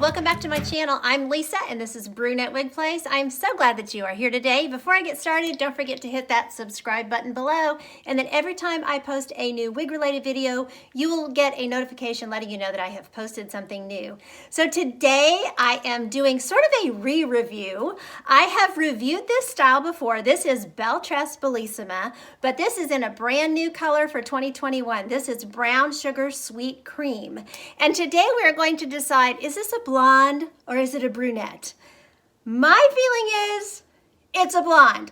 welcome back to my channel. I'm Lisa and this is Brunette Wig Place. I'm so glad that you are here today. Before I get started, don't forget to hit that subscribe button below, and then every time I post a new wig related video, you will get a notification letting you know that I have posted something new. So today I am doing sort of a re-review. I have reviewed this style before. This is Belle Tress Bellisima, but this is in a brand new color for 2021. This is Brown Sugar Sweet Cream. And today we are going to decide, is this a blonde or is it a brunette? My feeling is it's a blonde.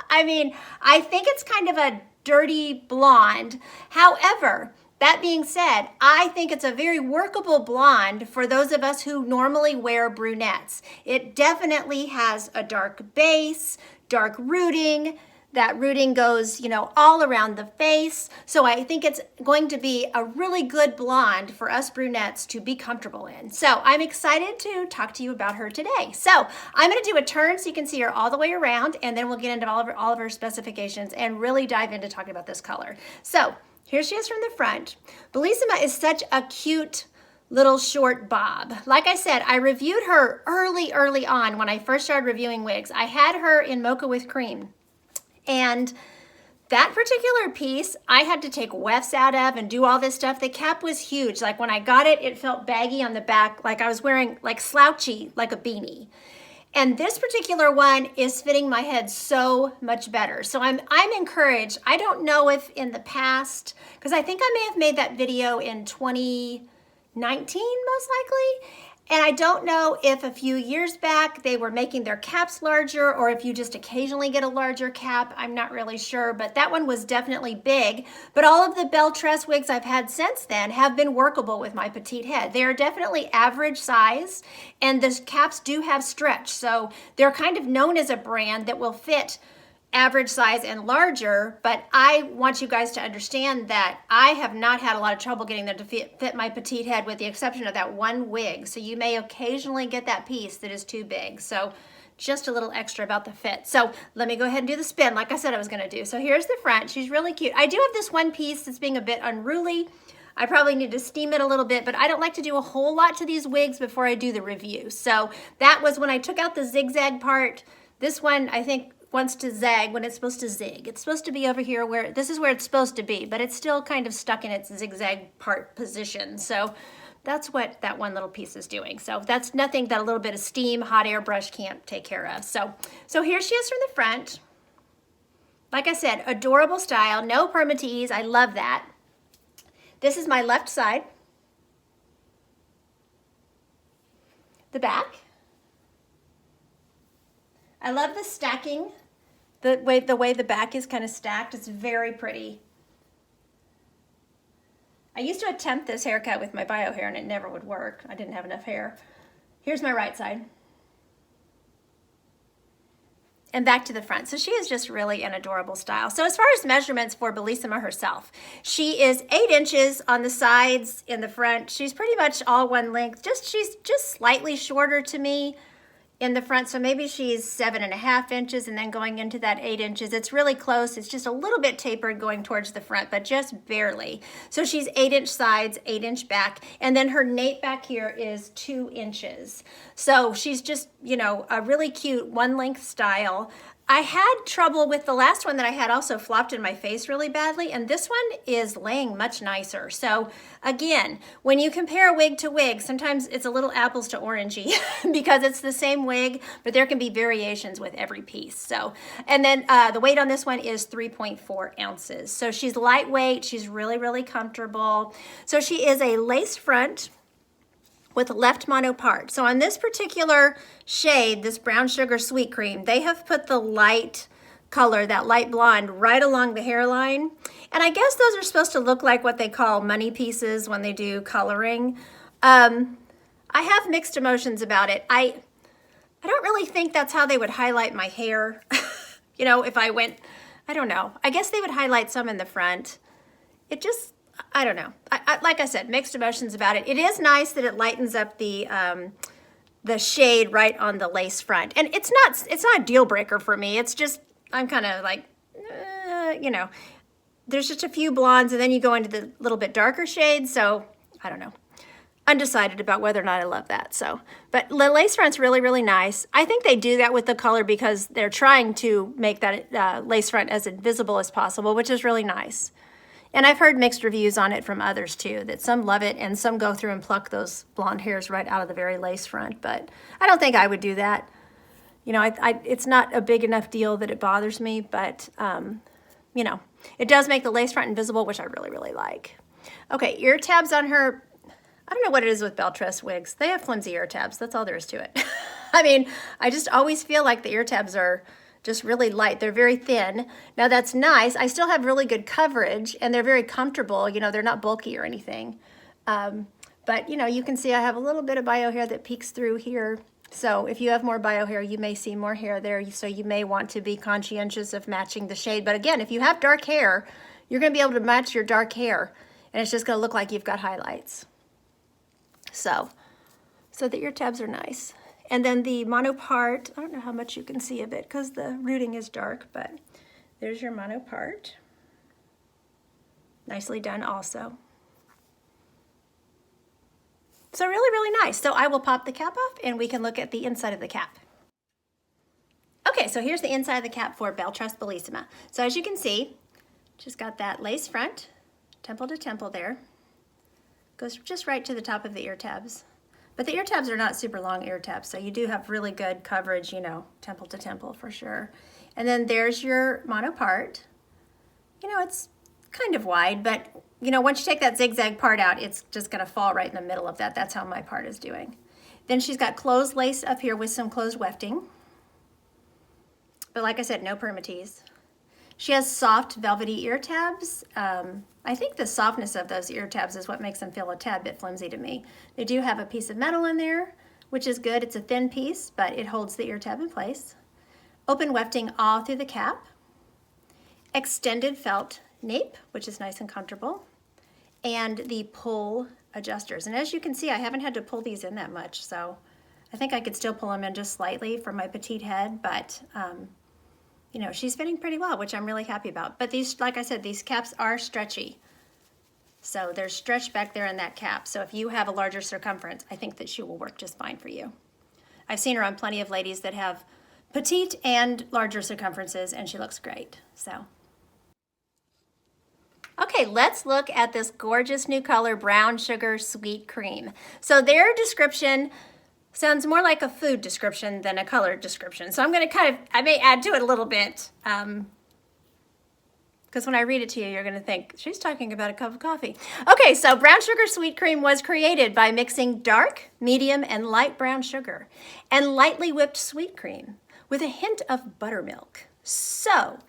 I mean, I think it's kind of a dirty blonde. However, that being said, I think it's a very workable blonde for those of us who normally wear brunettes. It definitely has a dark base, dark rooting. That rooting goes, all around the face. So I think it's going to be a really good blonde for us brunettes to be comfortable in. So I'm excited to talk to you about her today. So I'm gonna do a turn so you can see her all the way around, and then we'll get into all of her specifications and really dive into talking about this color. So here she is from the front. Bellisima is such a cute little short bob. Like I said, I reviewed her early on when I first started reviewing wigs. I had her in Mocha with Cream. And that particular piece, I had to take wefts out of and do all this stuff. The cap was huge. Like when I got it, it felt baggy on the back, like I was wearing like slouchy, like a beanie. And this particular one is fitting my head so much better. So I'm encouraged. I don't know if in the past, because I think I may have made that video in 2019, most likely. And I don't know if a few years back they were making their caps larger or if you just occasionally get a larger cap. I'm not really sure, but that one was definitely big. But all of the Belle Tress wigs I've had since then have been workable with my petite head. They are definitely average size, and the caps do have stretch. So they're kind of known as a brand that will fit average size and larger, but I want you guys to understand that I have not had a lot of trouble getting them to fit my petite head, with the exception of that one wig. So you may occasionally get that piece that is too big. So just a little extra about the fit. So let me go ahead and do the spin like I said I was gonna do. So here's the front. She's really cute. I do have this one piece that's being a bit unruly. I probably need to steam it a little bit, but I don't like to do a whole lot to these wigs before I do the review. So that was when I took out the zigzag part. This one, I think, wants to zag when it's supposed to zig. It's supposed to be over here where, this is where it's supposed to be, but it's still kind of stuck in its zigzag part position. So that's what that one little piece is doing. So that's nothing that a little bit of steam, hot air brush can't take care of. So here she is from the front. Like I said, adorable style, no permatease, I love that. This is my left side. The back. I love the stacking, the way the back is kind of stacked. It's very pretty. I used to attempt this haircut with my bio hair and it never would work. I didn't have enough hair. Here's my right side. And back to the front. So she is just really an adorable style. So as far as measurements for Bellisima herself, she is 8 inches on the sides in the front. She's pretty much all one length. She's just slightly shorter to me in the front, so maybe she's 7.5 inches, and then going into that 8 inches. It's really close. It's just a little bit tapered going towards the front, but just barely. So she's 8-inch sides, 8-inch back, and then her nape back here is 2 inches. So she's just, a really cute one length style. I had trouble with the last one that I had also flopped in my face really badly, and this one is laying much nicer. So again, when you compare wig to wig, sometimes it's a little apples to orangey because it's the same wig, but there can be variations with every piece. So, and then the weight on this one is 3.4 ounces. So she's lightweight, she's really comfortable. So she is a lace front with left mono part. So on this particular shade, this Brown Sugar Sweet Cream, they have put the light color, that light blonde, right along the hairline. And I guess those are supposed to look like what they call money pieces when they do coloring. I have mixed emotions about it. I don't really think that's how they would highlight my hair. If I went, I don't know. I guess they would highlight some in the front. It just, I don't know. Like I said, mixed emotions about it. It is nice that it lightens up the shade right on the lace front. And it's not a deal breaker for me. It's just, I'm kind of like, there's just a few blondes and then you go into the little bit darker shades. So I don't know. undecided about whether or not I love that. So, but the lace front's really, really nice. I think they do that with the color because they're trying to make that lace front as invisible as possible, which is really nice. And I've heard mixed reviews on it from others too, that some love it and some go through and pluck those blonde hairs right out of the very lace front. But I don't think I would do that. You know, it's not a big enough deal that it bothers me, but, you know, it does make the lace front invisible, which I really, really like. Okay, ear tabs on her. I don't know what it is with Belle Tress wigs. They have flimsy ear tabs. That's all there is to it. I mean, I just always feel like the ear tabs are just really light. They're very thin. Now that's nice. I still have really good coverage and they're very comfortable. You know, they're not bulky or anything. But you know, you can see I have a little bit of bio hair that peeks through here. So if you have more bio hair, you may see more hair there. So you may want to be conscientious of matching the shade. But again, if you have dark hair, you're going to be able to match your dark hair and it's just going to look like you've got highlights. So the ear tabs are nice. And then the mono part, I don't know how much you can see of it because the rooting is dark, but there's your mono part. Nicely done also. So really, really nice. So I will pop the cap off and we can look at the inside of the cap. Okay, so here's the inside of the cap for Belle Tress Bellisima. So as you can see, just got that lace front, temple to temple there. Goes just right to the top of the ear tabs. But the ear tabs are not super long ear tabs, so you do have really good coverage, you know, temple to temple for sure. And then there's your mono part. You know, it's kind of wide, but you know, once you take that zigzag part out, it's just gonna fall right in the middle of that. That's how my part is doing. Then she's got closed lace up here with some closed wefting. But like I said, no permatease. She has soft velvety ear tabs. I think the softness of those ear tabs is what makes them feel a tad bit flimsy to me. They do have a piece of metal in there, which is good. It's a thin piece, but it holds the ear tab in place. Open wefting all through the cap. Extended felt nape, which is nice and comfortable. And the pull adjusters. And as you can see, I haven't had to pull these in that much, so I think I could still pull them in just slightly for my petite head, but you know, she's fitting pretty well, which I'm really happy about. But these, like I said, these caps are stretchy. So there's stretch back there in that cap. So if you have a larger circumference, I think that she will work just fine for you. I've seen her on plenty of ladies that have petite and larger circumferences, and she looks great. So, okay, let's look at this gorgeous new color, Brown Sugar Sweet Cream. So their description sounds more like a food description than a color description. So I'm going to I may add to it a little bit, because when I read it to you, you're going to think, she's talking about a cup of coffee. Okay, so Brown Sugar Sweet Cream was created by mixing dark, medium, and light brown sugar and lightly whipped sweet cream with a hint of buttermilk. So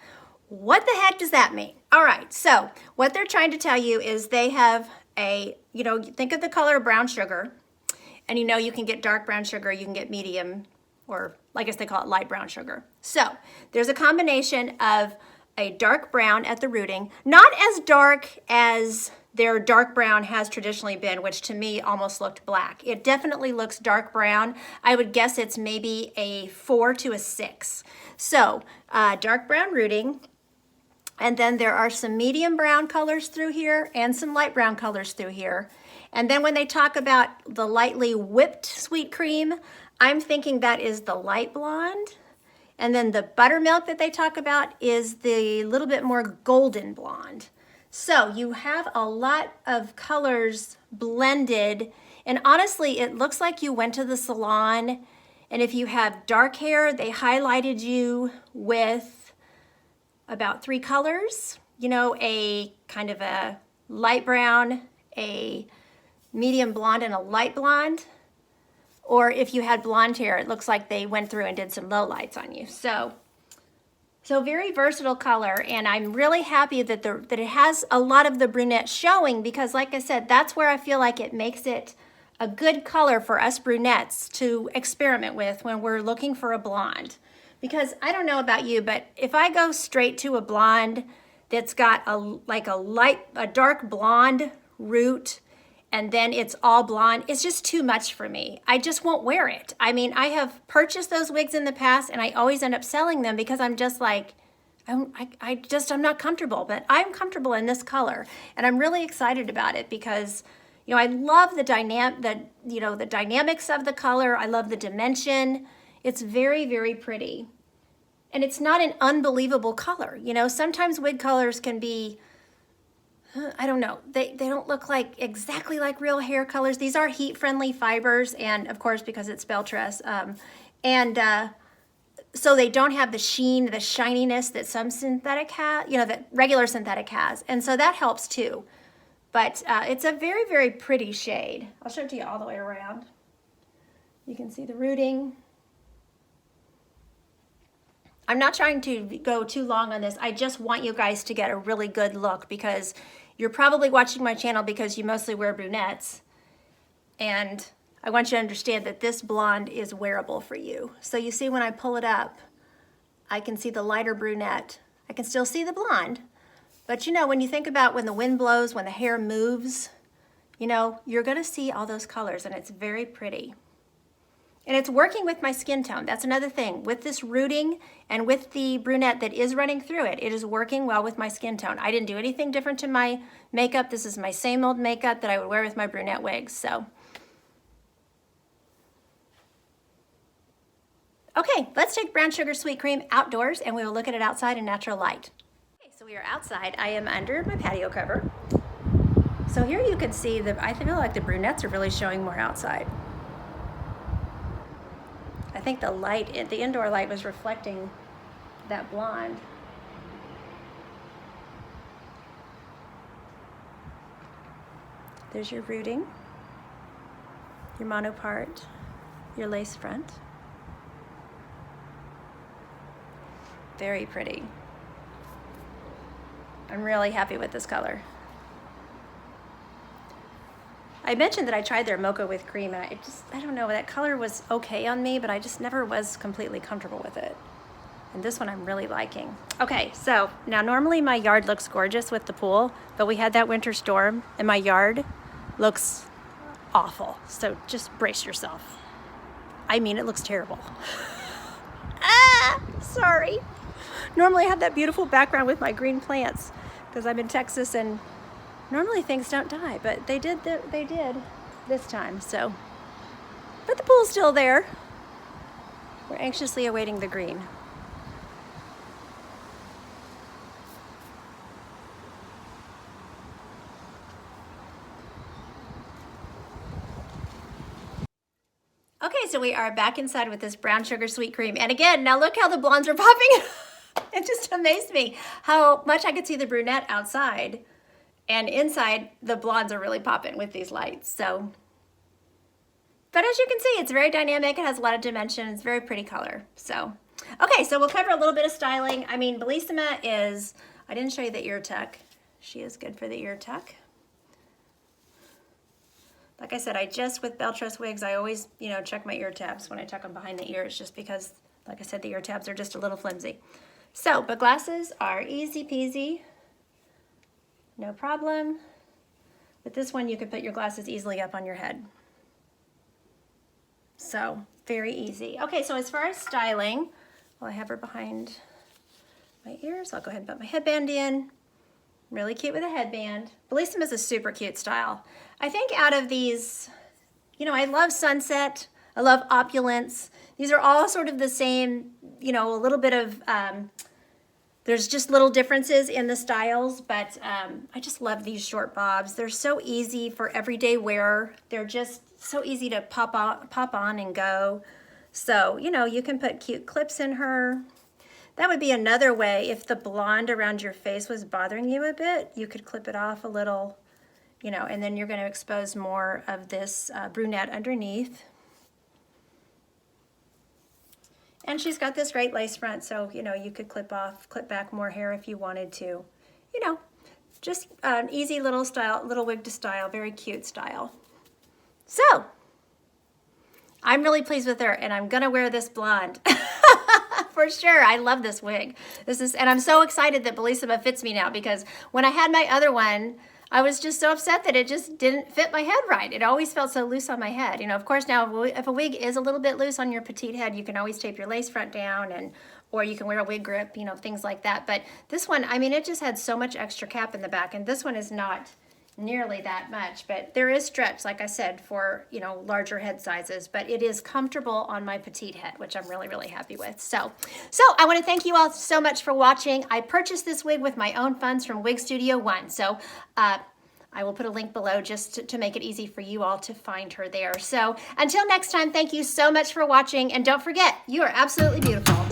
what the heck does that mean? All right, so what they're trying to tell you is they have a, you know, think of the color of brown sugar. And you know, you can get dark brown sugar, you can get medium, or I guess they call it light brown sugar. So there's a combination of a dark brown at the rooting, not as dark as their dark brown has traditionally been, which to me almost looked black. It definitely looks dark brown. I would guess it's maybe a 4 to a 6. So dark brown rooting, and then there are some medium brown colors through here and some light brown colors through here. And then when they talk about the lightly whipped sweet cream, I'm thinking that is the light blonde. And then the buttermilk that they talk about is the little bit more golden blonde. So you have a lot of colors blended. And honestly, it looks like you went to the salon. And if you have dark hair, they highlighted you with about 3 colors. You know, a kind of a light brown, a medium blonde, and a light blonde. Or if you had blonde hair, it looks like they went through and did some low lights on you. So very versatile color, and I'm really happy that that it has a lot of the brunette showing, because like I said, that's where I feel like it makes it a good color for us brunettes to experiment with when we're looking for a blonde. Because I don't know about you, but if I go straight to a blonde that's got a dark blonde root, and then it's all blonde, it's just too much for me. I just won't wear it. I mean, I have purchased those wigs in the past and I always end up selling them because I'm just like, I'm not comfortable, but I'm comfortable in this color. And I'm really excited about it because, You know, I love the the dynamics of the color. I love the dimension. It's very, very pretty. And it's not an unbelievable color. You know, sometimes wig colors can be, I don't know, they don't look like exactly like real hair colors. These are heat-friendly fibers, and of course, because it's Belle Tress. So they don't have the sheen, the shininess that some synthetic has, you know, that regular synthetic has. And so that helps too. But it's a very, very pretty shade. I'll show it to you all the way around. You can see the rooting. I'm not trying to go too long on this. I just want you guys to get a really good look, because you're probably watching my channel because you mostly wear brunettes. And I want you to understand that this blonde is wearable for you. So you see when I pull it up, I can see the lighter brunette. I can still see the blonde. But you know, when you think about when the wind blows, when the hair moves, you know, you're gonna see all those colors, and it's very pretty. And it's working with my skin tone. That's another thing. With this rooting and with the brunette that is running through it, it is working well with my skin tone. I didn't do anything different to my makeup. This is my same old makeup that I would wear with my brunette wigs. So, okay, let's take brown sugar sweet cream outdoors, and we will look at it outside in natural light. Okay, so we are outside. I am under my patio cover. So here you can see that I feel like the brunettes are really showing more outside. I think the light, the indoor light, was reflecting that blonde. There's your rooting, your monopart, your lace front. Very pretty. I'm really happy with this color. I mentioned that I tried their mocha with cream, and I don't know, that color was okay on me, but I just never was completely comfortable with it. And this one I'm really liking. Okay, so now normally my yard looks gorgeous with the pool, but we had that winter storm and my yard looks awful. So just brace yourself. I mean, it looks terrible. Sorry. Normally I have that beautiful background with my green plants because I'm in Texas, and normally things don't die, but they did this time, so. But the pool's still there. We're anxiously awaiting the green. Okay, so we are back inside with this brown sugar sweet cream. And again, now look how the blondes are popping. It just amazed me how much I could see the brunette outside. And inside, the blondes are really popping with these lights. So, but as you can see, it's very dynamic. It has a lot of dimension. It's a very pretty color. So, okay, so we'll cover a little bit of styling. I mean, Bellisima is, I didn't show you the ear tuck. She is good for the ear tuck. Like I said, with Belle Tress wigs, I always, you know, check my ear tabs when I tuck them behind the ears, just because, like I said, the ear tabs are just a little flimsy. So, but glasses are easy peasy. No problem. With this one, you can put your glasses easily up on your head. So, very easy. Okay, so as far as styling, well, I have her behind my ears. I'll go ahead and put my headband in. Really cute with a headband. Bellisima is a super cute style. I think out of these, you know, I love Sunset. I love Opulence. These are all sort of the same, you know, a little bit of, there's just little differences in the styles, but I just love these short bobs. They're so easy for everyday wear. They're just so easy to pop on and go. So, you know, you can put cute clips in her. That would be another way. If the blonde around your face was bothering you a bit, you could clip it off a little, you know, and then you're going to expose more of this brunette underneath. And she's got this great lace front, so, you know, you could clip back more hair if you wanted to. You know, just an easy little style, little wig to style, very cute style. So, I'm really pleased with her, and I'm going to wear this blonde. For sure. I love this wig. And I'm so excited that Bellisima fits me now, because when I had my other one, I was just so upset that it just didn't fit my head right. It always felt so loose on my head. You know, of course, now if a wig is a little bit loose on your petite head, you can always tape your lace front down, or you can wear a wig grip, you know, things like that. But this one, I mean, it just had so much extra cap in the back, and this one is not, nearly that much, but there is stretch, like I said, for, you know, larger head sizes, but it is comfortable on my petite head, which I'm really, really happy with. So I want to thank you all so much for watching. I purchased this wig with my own funds from Wig Studio One. So I will put a link below just to make it easy for you all to find her there. So until next time, thank you so much for watching. And don't forget, you are absolutely beautiful.